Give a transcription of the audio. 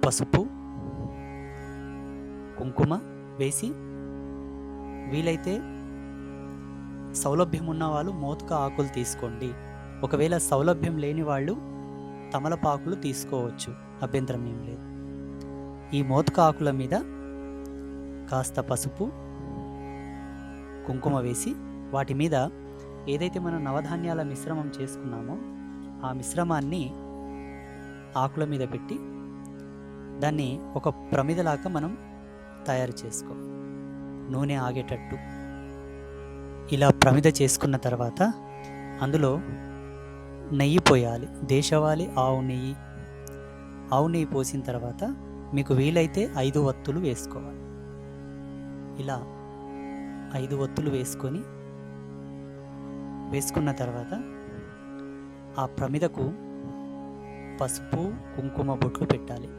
పసుపు కుంకుమ వేసి, వీలైతే సౌలభ్యం ఉన్న వాళ్ళు మోతుక ఆకులు తీసుకోండి. ఒకవేళ సౌలభ్యం లేని వాళ్ళు తమలపాకులు తీసుకోవచ్చు, అభ్యంతరం ఏం లేదు. ఈ మోతుక ఆకుల మీద కాస్త పసుపు కుంకుమ వేసి, వాటి మీద ఏదైతే మనం నవధాన్యాల మిశ్రమం చేసుకున్నామో ఆ మిశ్రమాన్ని ఆకుల మీద పెట్టి దాన్ని ఒక ప్రమిదలాగా మనం తయారు చేసుకో, నూనె ఆగేటట్టు. ఇలా ప్రమిద చేసుకున్న తర్వాత అందులో నెయ్యి పోయాలి, దేశవాళీ ఆవు నెయ్యి. ఆవు నెయ్యి పోసిన తర్వాత మీకు వీలైతే 5 ఒత్తులు వేసుకోవాలి. ఇలా 5 ఒత్తులు వేసుకున్న తర్వాత ఆ ప్రమిదకు పసుపు కుంకుమ బొట్లు పెట్టాలి.